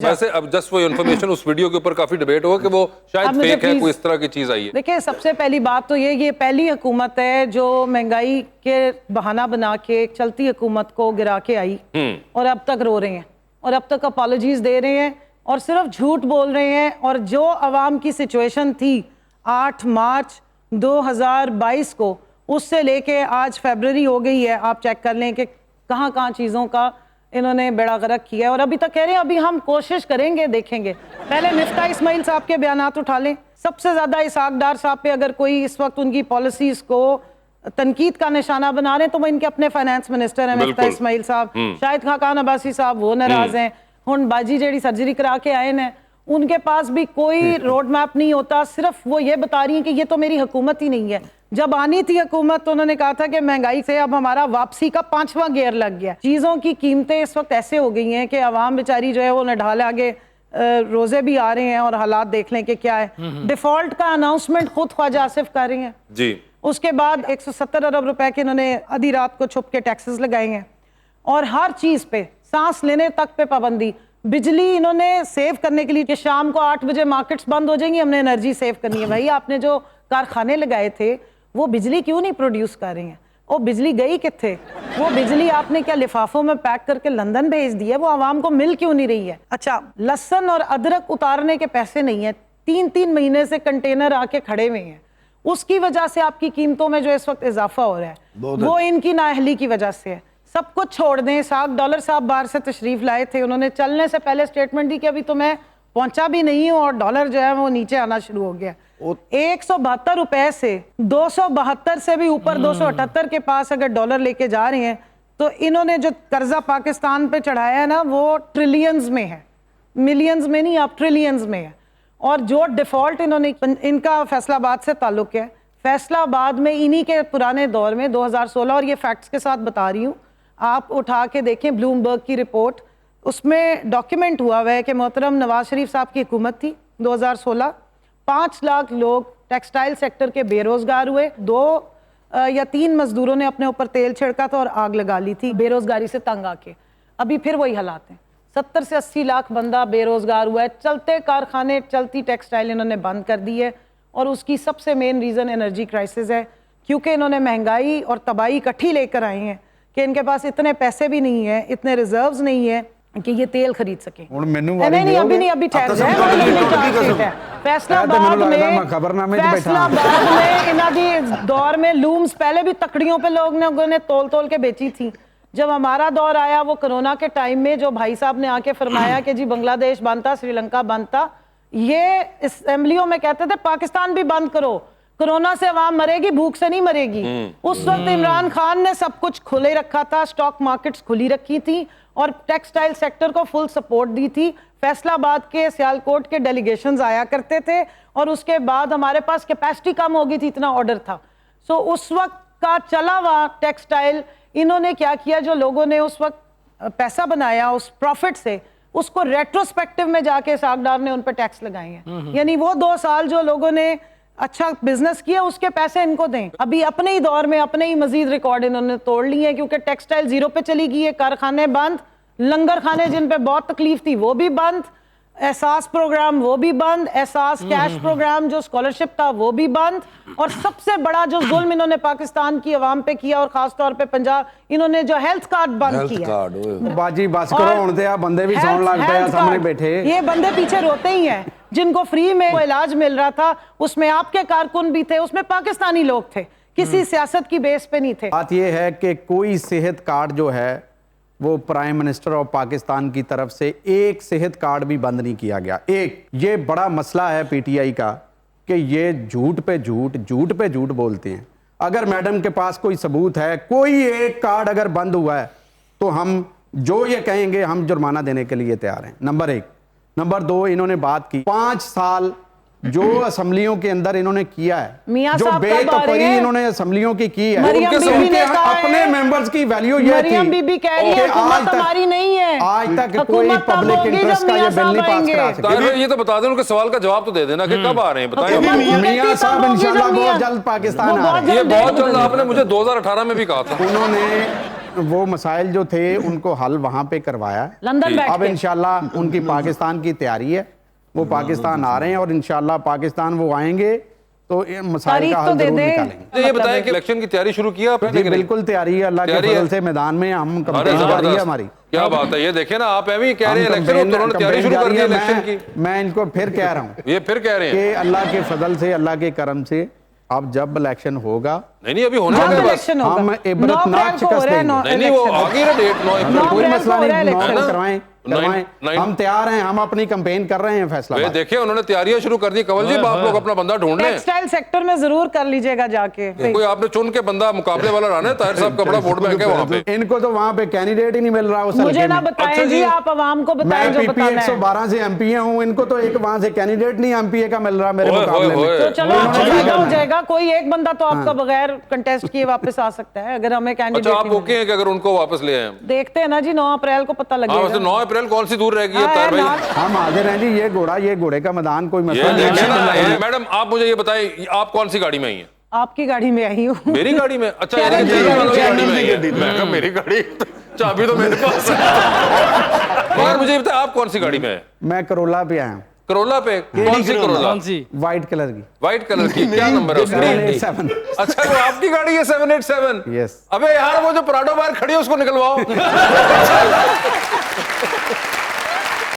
वैसे अब जस्ट वो इन्फॉर्मेशन उस वीडियो के ऊपर काफी डिबेट हुआ कि वो शायद फेक है, कोई इस तरह की चीज आई है। देखिए, सबसे पहली बात तो ये पहली हुकूमत है जो महंगाई के बहाना बना के चलती हुकूमत को गिरा के आई और अब तक रो रहे हैं और अब तक अपॉलॉजीज दे रहे हैं और सिर्फ झूठ बोल रहे हैं। और जो अवाम की सिचुएशन थी 8 मार्च 2022 को, उससे लेके आज फरवरी हो गई है, आप चेक कर लें कि कहाँ कहाँ चीज़ों का इन्होंने बेड़ा गर्क किया है। और अभी तक कह रहे हैं अभी हम कोशिश करेंगे, देखेंगे। पहले मिफ्ता इस्माइल साहब के बयानात उठा लें। सबसे ज्यादा इसहाक डार साहब पे अगर कोई इस वक्त उनकी पॉलिसीज को तनकीद का निशाना बना रहे हैं तो वो इनके अपने फाइनेंस मिनिस्टर हैं मिफ्ता इस्माइल साहब। शाहिद खान अब्बासी साहब वो नाराज हैं। हुण बाजी जेड़ी सर्जरी करा के आए हैं, उनके पास भी कोई रोड मैप नहीं होता, सिर्फ वो ये बता रही हैं कि ये तो मेरी हुकूमत ही नहीं है। जब आनी थी हुकूमत तो उन्होंने कहा था कि महंगाई से अब हमारा वापसी का 5वां गियर लग गया। चीजों की कीमतें इस वक्त ऐसे हो गई हैं कि आवाम बेचारी जो है वो नढाल आगे रोजे भी आ रहे हैं और हालात देख लें कि क्या है। डिफॉल्ट का अनाउंसमेंट खुद ख्वाजा आसिफ कर रही हैं जी। उसके बाद 170 अरब रुपए के इन्होंने आधी रात को छुप के टैक्सेस लगाए हैं और हर चीज पे, सांस लेने तक पे पाबंदी। बिजली इन्होंने सेव करने के लिए कि शाम को 8 बजे मार्केट्स बंद हो जाएंगी, हमने एनर्जी सेव करनी है। भाई, आपने जो कारखाने लगाए थे वो बिजली क्यों नहीं प्रोड्यूस कर रही हैं? वो बिजली गई किथे? वो बिजली आपने क्या लिफाफों में पैक करके लंदन भेज दी है? वो आवाम को मिल क्यों नहीं रही है? अच्छा, लहसुन और अदरक उतारने के पैसे नहीं है, 3-3 महीने से कंटेनर आके खड़े हुए हैं। उसकी वजह से आपकी कीमतों में जो इस वक्त इजाफा हो रहा है वो इनकी नाअहली की वजह से है। सब कुछ छोड़ दें। साग डॉलर साहब बाहर से तशरीफ लाए थे, उन्होंने चलने से पहले स्टेटमेंट दी कि अभी तो मैं पहुंचा भी नहीं हूं और डॉलर जो है वो नीचे आना शुरू हो गया। 172 रुपए से 272 से भी ऊपर 278 के पास अगर डॉलर लेके जा रहे हैं तो इन्होंने जो कर्जा पाकिस्तान पे चढ़ाया है ना, वो ट्रिलियंस में है, मिलियंस में नहीं, अब ट्रिलियंस में है। और जो डिफॉल्ट इन्होंने, इनका फैसलाबाद से ताल्लुक है। फैसलाबाद में इन्हीं के पुराने दौर में 2016, और ये फैक्ट्स के साथ बता रही हूँ, आप उठा के देखें ब्लूमबर्ग की रिपोर्ट, उसमें डॉक्यूमेंट हुआ है कि मोहतरम नवाज शरीफ साहब की हुकूमत थी 2016, 5 लाख लोग टेक्सटाइल सेक्टर के बेरोजगार हुए। 2 या 3 मजदूरों ने अपने ऊपर तेल छिड़का था और आग लगा ली थी बेरोजगारी से तंग आके। अभी फिर वही हालात हैं, 70 से 80 लाख बंदा बेरोजगार हुआ है। चलते कारखाने, चलती टेक्सटाइल इन्होंने बंद कर दी है और उसकी सबसे मेन रीज़न एनर्जी क्राइसिस है, क्योंकि इन्होंने महंगाई और तबाही इकट्ठी लेकर आई हैं कि इनके पास इतने पैसे भी नहीं है, इतने रिजर्व्स नहीं है कि ये तेल खरीद सके। नहीं, अभी ठहर जाए। फैसलाबाद में इन्होंने दौर में लूम्स पहले भी तकड़ियों पे लोगों ने तोल के बेची थी। जब हमारा दौर आया वो कोरोना के टाइम में, जो भाई साहब ने आके फरमाया कि जी बांग्लादेश बंद था, श्रीलंका बंद था, ये असेंबलियों में कहते थे पाकिस्तान भी बंद करो, कोरोना से आवाम मरेगी, भूख से नहीं मरेगी। उस वक्त इमरान खान ने सब कुछ खुले रखा था, स्टॉक मार्केट्स खुली रखी थी और टेक्सटाइल सेक्टर को फुल सपोर्ट दी थी। फैसलाबाद के, सियालकोट के डेलीगेशंस आया करते थे और उसके बाद हमारे पास कैपेसिटी कम हो गई थी, इतना ऑर्डर था। सो उस वक्त का चला हुआ टेक्सटाइल, इन्होंने क्या किया, जो लोगों ने उस वक्त पैसा बनाया उस प्रॉफिट से, उसको रेट्रोस्पेक्टिव में जाके सागदार ने उन पर टैक्स लगाए हैं। यानी वो 2 साल जो लोगों ने अच्छा बिजनेस किया उसके पैसे इनको दें। अभी अपने ही दौर में अपने ही मजीद रिकॉर्ड इन्होंने तोड़ लिए हैं, क्योंकि टेक्सटाइल 0 पे चली गई है, कारखाने बंद, लंगर खाने जिन पे बहुत तकलीफ थी वो भी बंद, एहसास प्रोग्राम वो भी बंद, एहसास कैश प्रोग्राम जो स्कॉलरशिप था वो भी बंद, और सबसे बड़ा जो जुल्म इन्होंने पाकिस्तान की आवाम पे किया और खास तौर पे पंजाब, इन्होंने जो हेल्थ कार्ड बंद किया। बाजी बस करो, उनते आ बंदे भी सुन लगते हैं सामने बैठे, ये बंदे पीछे रोते ही हैं। जिनको फ्री में इलाज मिल रहा था उसमें आपके कारकुन भी थे, उसमें पाकिस्तानी लोग थे, किसी सियासत की बेस पे नहीं थे। बात ये है कि कोई सेहत कार्ड जो है वो प्राइम मिनिस्टर ऑफ पाकिस्तान की तरफ से एक सेहत कार्ड भी बंद नहीं किया गया। एक ये बड़ा मसला है पीटीआई का कि ये झूठ पे झूठ बोलते हैं। अगर मैडम के पास कोई सबूत है, कोई एक कार्ड अगर बंद हुआ है तो हम जो ये कहेंगे हम जुर्माना देने के लिए तैयार हैं, नंबर 1। नंबर 2, इन्होंने बात की 5 साल जो असेंबलियों के अंदर इन्होंने किया है, जो बेतपरी इन्होंने असेंबलियों की है, उनके अपने मेंबर्स की वैल्यू ये थी कि आज तक नहीं है, आज तक कोई पब्लिक इंटरेस्ट का ये बिल नहीं पास करा सके। ये तो बता दें, उनके सवाल का जवाब तो दे देना कि कब आ रहे हैं, बताएं। मियां साहब इंशाल्लाह बहुत जल्द पाकिस्तान आ रहे हैं। ये बहुत जल्द, आपने मुझे 2018 में भी कहा था। उन्होंने वो मसाइल जो थे उनको हल वहां पे करवाया। लंदन बैठ अब के। इंशाल्लाह उनकी पाकिस्तान की तैयारी है, वो पाकिस्तान आ रहे हैं और इंशाल्लाह पाकिस्तान वो आएंगे तो ये मसाइल तारीख का तो हल दे जरूर दें। निकालेंगे। ये बताएं कि इलेक्शन की तैयारी शुरू किया आपने जी कि नहीं? बिल्कुल तैयारी है, अल्लाह के तैयारी है? फजल से मैदान में हम अरे कंपेन जारी है जबरदस्त, हमारी। क्या बात है, ये देखे ना आप एवं कह रहे हैं हम इलेक्शन, campaign- उन्होंने तैयारी campaign शुरू कर दी जारी है। इलेक्शन की। मैं इनको फिर कह रहा हूँ ये फिर कह रहे हैं कि अल्लाह के फजल से, अल्लाह के करम से अब जब इलेक्शन होगा नहीं अभी होने जल्द लगा बस। इलेक्शन होगा। हम 9 इबरतनाक अप्रैल को हो शिकस्त रहा है, देंगे। नहीं वो election। आ गई ना डेट 9 नौ कोई अप्रैल मसला को हो रहा है नहीं, election। नौ करवाएं हम तैयार हैं, हम अपनी कंपेन कर रहे हैं फैसला। वे देखिए उन्होंने तैयारियां शुरू कर दी। कंवल जी आप लोग अपना बंदा ढूंढ लें, टेक्सटाइल सेक्टर में जरूर कर लीजिएगा जाके। कोई आपने चुन के बंदा मुकाबले वाला रहना है। ताहिर साहब का बड़ा वोट बैंक है वहाँ पे। इनको तो वहाँ पे कैंडिडेट ही नहीं मिल रहा उस मुझे हल्के ना में। बताएं अच्छा जी, जी। आप आवाम को बताएं मैं जो पीपी बताना है। 112 से एमपी हूँ, इनको तो एक वहाँ से कैंडिडेट नहीं एमपीए का मिल रहा मेरे ओए, मुकाबले ओए, में। तो चलो उन्होंने आपका क्या फायदा हो करना है? जाएगा, कोई एक बंदा तो आपका बगैर कंटेस्ट किए वापस आ सकता है अगर हमें अच्छा कैंडिडेट आप ओके हैं कि अगर उनको वापस ले आए? देखते हैं ना जी, 9 अप्रैल को पता हाँ लगेगा। वैसे 9 अप्रैल कौन सी दूर रहेगी हाँ, ताहिर भाई? हम हाजिर हैं जी, ये घोड़े का मैदान कोई ये मसला नहीं देखिए ना, है। ये मैडम आप मुझे ये बताएं आप कौन सी गाड़ी में आई हैं? आपकी गाड़ी में आई हूँ। मेरी गाड़ी में? अच्छा चैनल यानी कि की चैनल वालों की गाड़ी, गाड़ी में आई चैनल है। मैं कहा मेरी गाड़ी चाबी तो मेरे पास है। मगर मुझे ये बताएं आप कौन सी गाड़ी में है? मैं करोला पे आया हूँ, करोला पे? कौन सी करोला? व्हाइट कलर की व्हाइट कलर की? क्या नंबर है उसका? 787। अच्छा वो आपकी गाड़ी है 787? Yes. अबे यार वो जो प्राडो बाहर खड़ी है उसको निकलवाओ।